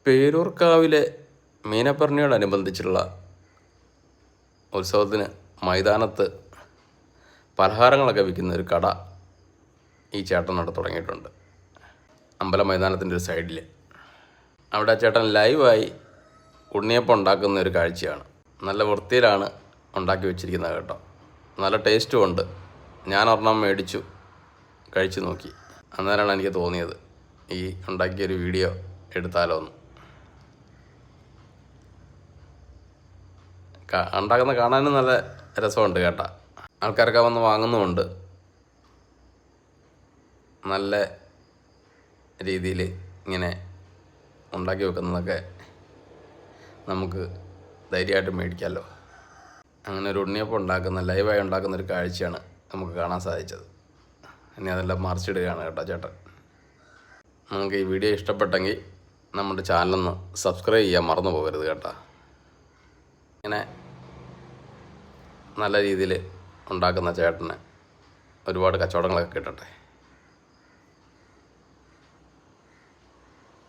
പേരൂർക്കാവിലെ മീനപ്പറണിയോടനുബന്ധിച്ചുള്ള ഉത്സവത്തിന് മൈതാനത്ത് പലഹാരങ്ങളൊക്കെ വിൽക്കുന്ന ഒരു കട ഈ ചേട്ടൻ അവിടെ തുടങ്ങിയിട്ടുണ്ട്. അമ്പല മൈതാനത്തിൻ്റെ ഒരു സൈഡിൽ. അവിടെ ചേട്ടൻ ലൈവായി ഉണ്ണിയപ്പം ഉണ്ടാക്കുന്ന ഒരു കാഴ്ചയാണ്. നല്ല വൃത്തിയിലാണ് ഉണ്ടാക്കി വെച്ചിരിക്കുന്നത് കേട്ടോ. നല്ല ടേസ്റ്റും ഉണ്ട്. ഞാൻ ഒരെണ്ണം മേടിച്ചു കഴിച്ചു നോക്കി. അന്നേരമാണ് എനിക്ക് തോന്നിയത് ഈ ഉണ്ടാക്കിയൊരു വീഡിയോ എടുത്താലോ എന്ന്. ഉണ്ടാക്കുന്ന കാണാനും നല്ല രസമുണ്ട് കേട്ടോ. ആൾക്കാരൊക്കെ വന്ന് വാങ്ങുന്നുമുണ്ട്. നല്ല രീതിയിൽ ഇങ്ങനെ ഉണ്ടാക്കി വെക്കുന്നതൊക്കെ നമുക്ക് ധൈര്യമായിട്ട് മേടിക്കാമല്ലോ. അങ്ങനെ ഒരു ഉണ്ണിയപ്പം ലൈവായി ഉണ്ടാക്കുന്ന ഒരു കാഴ്ചയാണ് നമുക്ക് കാണാൻ സാധിച്ചത്. ഇനി അതെല്ലാം മറിച്ചിടുകയാണ് കേട്ടോ ചേട്ടൻ. നിങ്ങൾക്ക് ഈ വീഡിയോ ഇഷ്ടപ്പെട്ടെങ്കിൽ നമ്മുടെ ചാനലൊന്ന് സബ്സ്ക്രൈബ് ചെയ്യാൻ മറന്നു പോകരുത് കേട്ടോ. ഇങ്ങനെ നല്ല രീതിയിൽ ഉണ്ടാക്കുന്ന ചേട്ടന് ഒരുപാട് കച്ചവടങ്ങളൊക്കെ കിട്ടട്ടെ.